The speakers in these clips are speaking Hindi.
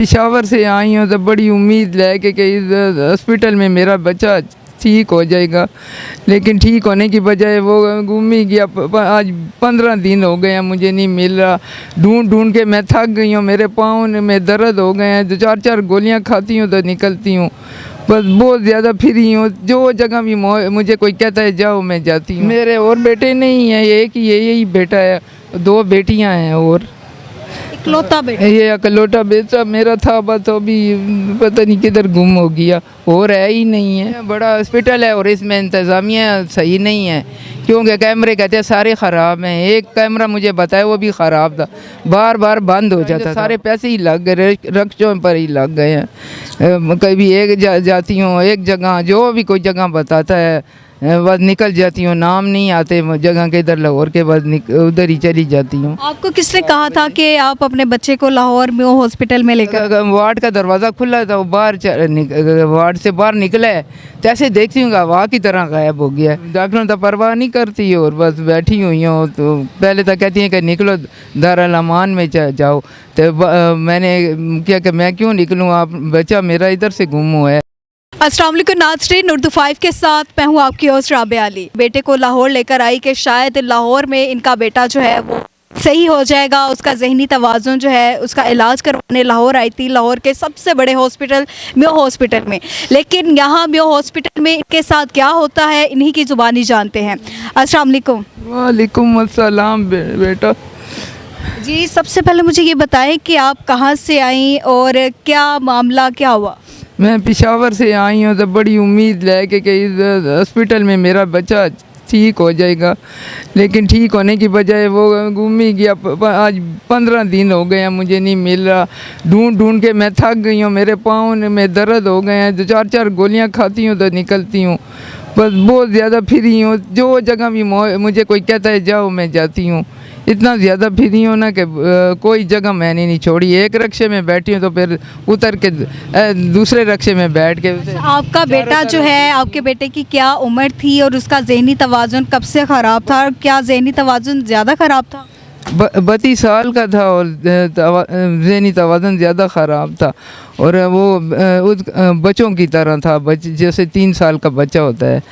पेशावर से आई हूँ तो बड़ी उम्मीद लेके कि हॉस्पिटल में मेरा बच्चा ठीक हो जाएगा, लेकिन ठीक होने की बजाय वो गुम ही गया। आज 15 दिन हो गए हैं, मुझे नहीं मिल रहा। ढूंढ ढूंढ के मैं थक गई हूँ, मेरे पाँव में दर्द हो गए हैं। 4-4 गोलियाँ खाती हूँ तो निकलती हूँ। बस बहुत ज़्यादा फ्री हूँ, जो जगह भी मुझे कोई कहता है जाओ मैं जाती हूँ। मेरे और बेटे नहीं हैं, एक ही यही बेटा है, 2 बेटियाँ हैं और इकलौता बेटा। ये अकलौता बेटा मेरा था, बस अभी पता नहीं किधर गुम हो गया और है ही नहीं है। बड़ा हॉस्पिटल है और इसमें इंतज़ामिया सही नहीं है, क्योंकि कैमरे कहते हैं सारे ख़राब हैं। एक कैमरा मुझे बताया वो भी ख़राब था, बार बार बंद हो जाता। सारे पैसे ही लग गए, रक्षों पर ही लग गए हैं। कभी एक जाती हूँ एक जगह, जो भी कोई जगह बताता है बस निकल जाती हूँ। नाम नहीं आते जगह के, इधर लाहौर के बाद उधर ही चली जाती हूँ। आपको किसने कहा था कि आप अपने बच्चे को लाहौर में हॉस्पिटल में लेकर? वार्ड का दरवाज़ा खुला था, वो वार्ड से बाहर निकला है, जैसे देखती हूँ हवा की तरह गायब हो गया है। डॉक्टरों तो परवाह नहीं करती और बस बैठी हुई हूँ। तो पहले तो कहती हैं कि निकलो दारुल अमान में जाओ, तो मैंने क्या कि मैं क्यों निकलूँ, आप बच्चा मेरा इधर से गुम हुआ है। अस्सलाम वालेकुम नाज़रीन, उर्दू 5 के साथ मैं हूँ आपकी होस्ट राबिया अली। बेटे को लाहौर लेकर आई कि शायद लाहौर में इनका बेटा जो है वो सही हो जाएगा, उसका जहनी तवाज़ुन जो है उसका इलाज करवाने लाहौर आई थी, लाहौर के सबसे बड़े हॉस्पिटल म्यो हॉस्पिटल में। लेकिन यहाँ म्यो हॉस्पिटल में इनके साथ क्या होता है इन्हीं की ज़ुबानी जानते हैं। अस्सलाम वालेकुम। वालेकुम अस्सलाम बेटा। जी, सबसे पहले मुझे ये बताएं कि आप कहाँ से आई और क्या मामला क्या हुआ? मैं पेशावर से आई हूँ तो बड़ी उम्मीद लेके कि हॉस्पिटल में मेरा बच्चा ठीक हो जाएगा, लेकिन ठीक होने की बजाय वो गुम ही गया। आज 15 दिन हो गए हैं, मुझे नहीं मिल रहा। ढूंढ ढूंढ के मैं थक गई हूँ, मेरे पाँव में दर्द हो गए हैं। 4-4 गोलियाँ खाती हूँ तो निकलती हूँ। बस बहुत ज़्यादा फ्री हूँ, जो जगह भी मुझे कोई कहता है जाओ मैं जाती हूँ। इतना ज़्यादा फ्री हूँ ना कि कोई जगह मैंने नहीं छोड़ी। एक रक्शे में बैठी हूँ तो फिर उतर के दूसरे रक्शे में बैठ के। आपका बेटा जो है, आपके बेटे की क्या उम्र थी और उसका जहनी तवाज़ुन कब से ख़राब था? और क्या जहनी तवाज़ुन ज़्यादा ख़राब था? 32 साल का था और ज़हनी तवाज़ुन ज़्यादा ख़राब था। और वो उस बच्चों की तरह था, जैसे 3 साल का बच्चा होता है,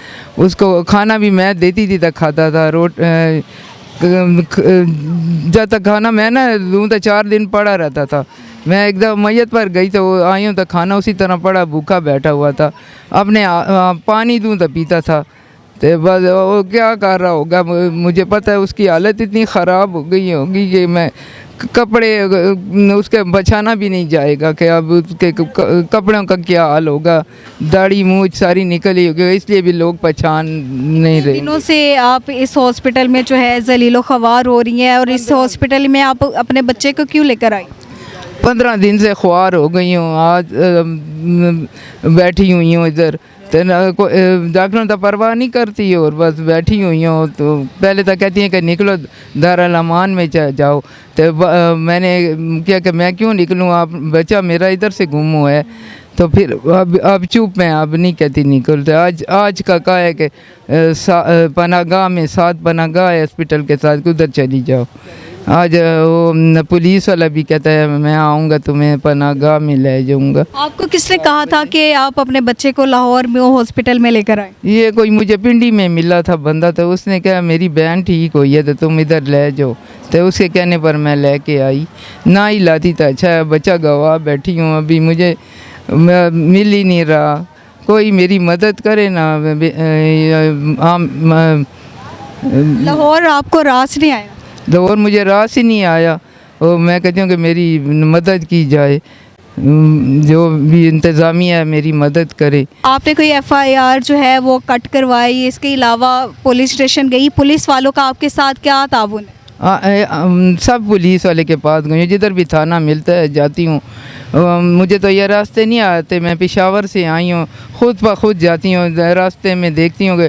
उसको खाना भी मैं देती थी तक खाता था। जब तक खाना मैं ना दूँ तो 4 दिन पड़ा रहता था। मैं एकदम मैयत पर गई तो आई हूँ तो खाना उसी तरह पड़ा भूखा बैठा हुआ था। अपने पानी दूँ तो पीता था। तो बस वो क्या कर रहा होगा, मुझे पता है उसकी हालत इतनी ख़राब हो गई होगी कि मैं कपड़े उसके बचाना भी नहीं जाएगा कि अब उसके कपड़ों का क्या हाल होगा। दाढ़ी मूंछ सारी निकली होगी, इसलिए भी लोग पहचान नहीं रहे। दिनों से आप इस हॉस्पिटल में जो है जलीलो ख्वार हो रही हैं, और इस हॉस्पिटल में आप अपने बच्चे को क्यों लेकर आई? 15 दिन से ख्वार हो गई हूँ। आज बैठी हुई हूँ इधर, तो डॉक्टरों तो परवाह नहीं करती और बस बैठी हुई हूँ। तो पहले तो कहती हैं कि निकलो दारुल अमान में जाओ, तो मैंने क्या कि मैं क्यों निकलूँ, आप बच्चा मेरा इधर से गुम हुआ है। तो फिर अब चुप मैं अब नहीं कहती निकलते। आज का कहा है कि पनागाह में 7 पनागाह है हॉस्पिटल के साथ, उधर चली जाओ। आज वो पुलिस वाला भी कहता है मैं आऊँगा तुम्हें पनागाह में ले जाऊँगा। आपको किसने कहा था कि आप अपने बच्चे को लाहौर में हॉस्पिटल में लेकर आए? ये कोई मुझे पिंडी में मिला था बंदा, तो उसने कहा मेरी बहन ठीक हुई है तो तुम इधर ले जाओ। तो उसके कहने पर मैं लेके आई। ना ही लाती तो अच्छा है, बच्चा गवा बैठी हूँ, अभी मुझे मिल ही नहीं रहा। कोई मेरी मदद करे ना। लाहौर आपको रास नहीं आया? और मुझे रास ही नहीं आया। और मैं कहती हूँ कि मेरी मदद की जाए, जो भी इंतज़ामिया है मेरी मदद करे। आपने कोई FIR जो है वो कट करवाई? इसके अलावा पुलिस स्टेशन गई? पुलिस वालों का आपके साथ क्या ताउन है? सब पुलिस वाले के पास गई, जिधर भी थाना मिलता है जाती हूँ। मुझे तो ये रास्ते नहीं आते, मैं पेशावर से आई हूँ, खुद ब खुद जाती हूँ। रास्ते में देखती हूँ कि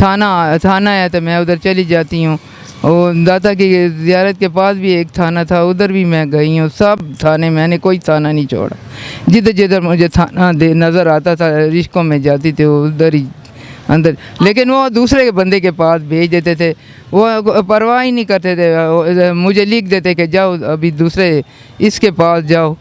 थाना है तो मैं उधर चली जाती हूँ। और दाता की ज़ियारत के पास भी एक थाना था, उधर भी मैं गई हूँ। सब थाने मैंने कोई थाना नहीं छोड़ा। जिधर जिधर मुझे थाना नज़र आता था रिश्कों में जाती थी उधर ही अंदर। लेकिन वो दूसरे के बंदे के पास भेज देते थे, वो परवाह ही नहीं करते थे। मुझे लिख देते कि जाओ अभी दूसरे इसके पास जाओ।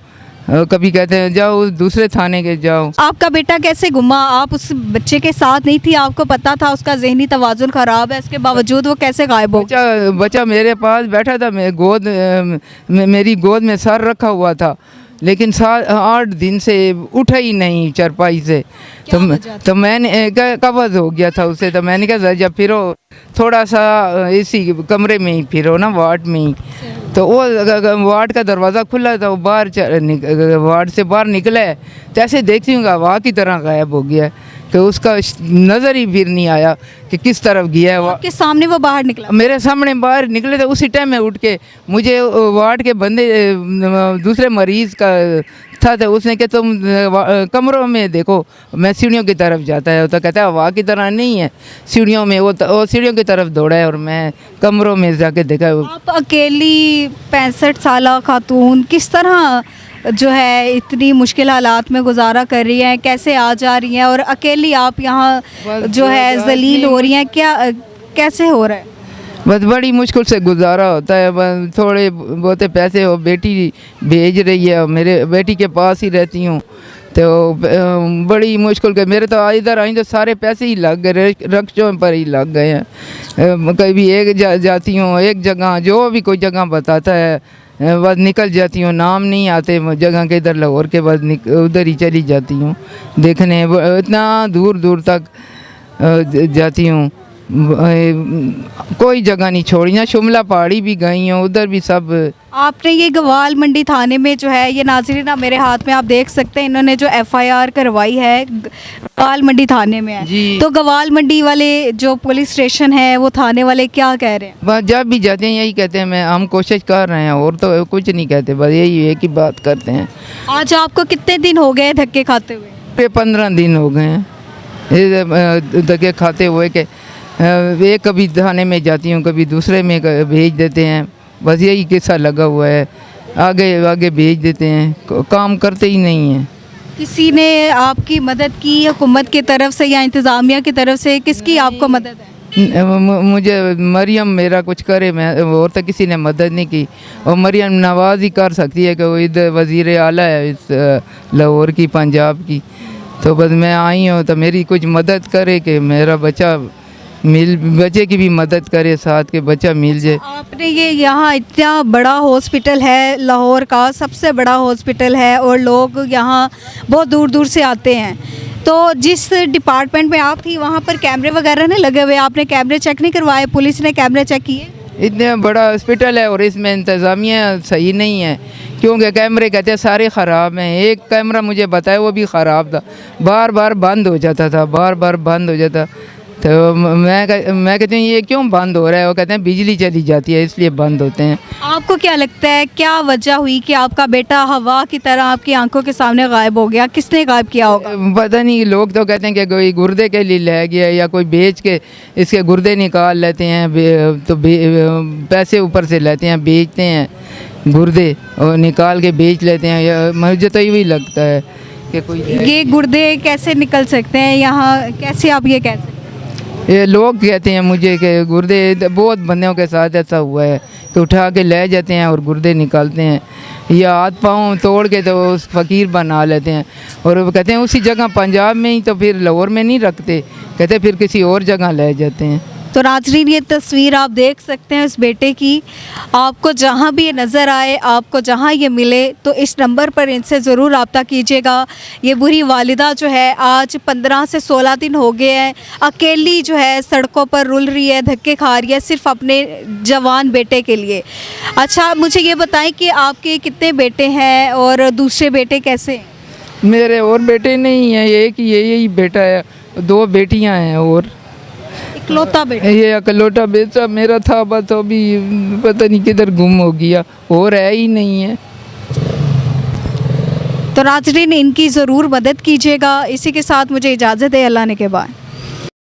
कभी कहते हैं जाओ दूसरे थाने के जाओ। आपका बेटा कैसे गुमा? आप उस बच्चे के साथ नहीं थी, आपको पता था उसका जहनी तवाज़ुन ख़राब है, इसके बावजूद वो कैसे गायब हो गया? बच्चा मेरे पास बैठा था, मेरी गोद में सर रखा हुआ था, लेकिन 8 दिन से उठा ही नहीं चरपाई से। तो मैंने कब्ज़ हो गया था उसे, तो मैंने कहा जब फिरो थोड़ा सा इसी कमरे में ही फिरो ना, वार्ड में ही। तो वो वार्ड का दरवाज़ा खुला था, वो वार्ड से बाहर निकला है, तो ऐसे देखती हूँ हवा की तरह गायब हो गया है, कि उसका नज़र ही फिर नहीं आया कि किस तरफ गया है। आपके सामने वो बाहर निकला? मेरे सामने बाहर निकले थे, उसी टाइम में उठ के मुझे वार्ड के बंदे दूसरे मरीज़ का था, तो उसने कहा तुम कमरों में देखो, मैं सीढ़ियों की तरफ जाता है, तो कहता है हवा की तरह नहीं है सीढ़ियों में, वो सीढ़ियों की तरफ दौड़ा है, और मैं कमरों में जाके देखा। आप अकेली 65 साल खातून किस तरह जो है इतनी मुश्किल हालात में गुजारा कर रही हैं, कैसे आ जा रही हैं, और अकेली आप यहाँ जो है जलील हो रही हैं, क्या कैसे हो रहा है? बस बड़ी मुश्किल से गुजारा होता है, बस थोड़े बहुत पैसे हो बेटी भेज रही है, मेरे बेटी के पास ही रहती हूँ, तो बड़ी मुश्किल के मेरे तो इधर आई तो सारे पैसे ही लग गए, रक्षों पर ही लग गए हैं। कभी एक जाती हूँ, एक जगह जो भी कोई जगह बताता है बस निकल जाती हूँ, नाम नहीं आते जगह के, इधर लाहौर के बाद उधर ही चली जाती हूँ देखने, इतना दूर दूर तक जाती हूँ, कोई जगह नहीं छोड़ी ना, शिमला पहाड़ी भी गई हूँ, उधर भी सब। आपने ये गवाल मंडी थाने में जो है, ये नाज़रीन मेरे हाथ में आप देख सकते हैं, इन्होंने जो FIR करवाई है गवाल मंडी थाने में है, तो गवाल मंडी वाले जो पुलिस स्टेशन है वो थाने वाले क्या कह रहे हैं? बस जब भी जाते हैं यही कहते हैं हम कोशिश कर रहे हैं, और तो कुछ नहीं कहते, बस यही एक ही बात करते हैं। आज आपको कितने दिन हो गए धक्के खाते हुए? 15 दिन हो गए हैं धक्के खाते हुए के, एक कभी थाने में जाती हूँ, कभी दूसरे में भेज देते हैं, बस यही किस्सा लगा हुआ है, आगे आगे भेज देते हैं, काम करते ही नहीं हैं। किसी ने आपकी मदद की हुकूमत की तरफ से या इंतज़ामिया की तरफ से, किसकी आपको मदद है? मुझे मरियम मेरा कुछ करे, मैं और तो किसी ने मदद नहीं की, और मरियम नवाज ही कर सकती है कि वो इधर वज़ीर आला है इस लाहौर की, पंजाब की, तो बस मैं आई हूँ तो मेरी कुछ मदद करे कि मेरा बच्चे की भी मदद करे, साथ के बच्चा मिल जाए। आपने ये यहाँ इतना बड़ा हॉस्पिटल है, लाहौर का सबसे बड़ा हॉस्पिटल है, और लोग यहाँ बहुत दूर दूर से आते हैं, तो जिस डिपार्टमेंट में आप थी वहाँ पर कैमरे वगैरह नहीं लगे हुए? आपने कैमरे चेक नहीं करवाए? पुलिस ने कैमरे चेक किए? इतना बड़ा हॉस्पिटल है और इसमें इंतज़ामिया सही नहीं है, क्योंकि कैमरे कहते हैं सारे ख़राब हैं। एक कैमरा मुझे बताया वो भी ख़राब था, बार बार बंद हो जाता था, बार बार बंद हो जाता, तो मैं कहती हूँ ये क्यों बंद हो रहा है? वो कहते हैं बिजली चली जाती है इसलिए बंद होते हैं। आपको क्या लगता है क्या वजह हुई कि आपका बेटा हवा की तरह आपकी आंखों के सामने गायब हो गया? किसने गायब किया होगा? पता नहीं, लोग तो कहते हैं कि कोई गुर्दे के लिए ले गया, या कोई बेच के इसके गुर्दे निकाल लेते हैं, तो पैसे ऊपर से लेते हैं, बेचते हैं गुर्दे और निकाल के बेच लेते हैं, या मुझे तो यही लगता है कि कोई ये गुर्दे कैसे निकल सकते हैं यहाँ, कैसे आप ये कह सकते हैं? ये लोग कहते हैं मुझे कि गुर्दे, बहुत बंदों के साथ ऐसा हुआ है कि उठा के ले जाते हैं और गुर्दे निकालते हैं, या हाथ पाँव तोड़ के तो उस फ़कीर बना लेते हैं, और वो कहते हैं उसी जगह पंजाब में ही, तो फिर लाहौर में नहीं रखते, कहते फिर किसी और जगह ले जाते हैं। तो नाज़रीन ये तस्वीर आप देख सकते हैं उस बेटे की, आपको जहाँ भी ये नज़र आए, आपको जहाँ ये मिले तो इस नंबर पर इनसे ज़रूर रब्ता कीजिएगा। ये बुरी वालिदा जो है आज 15 से 16 दिन हो गए हैं, अकेली जो है सड़कों पर रुल रही है, धक्के खा रही है सिर्फ अपने जवान बेटे के लिए। अच्छा मुझे ये बताएं कि आपके कितने बेटे हैं और दूसरे बेटे कैसे हैं? मेरे और बेटे नहीं हैं, एक ही यही बेटा है, 2 बेटियाँ हैं, और इकलौता बेटा? ये अकलौता बेटा मेरा था, बस अभी पता नहीं किधर गुम हो गया, और है ही नहीं है। तो नाज़रीन इनकी ज़रूर मदद कीजिएगा। इसी के साथ मुझे इजाज़त है, अल्लाह ने के बाद।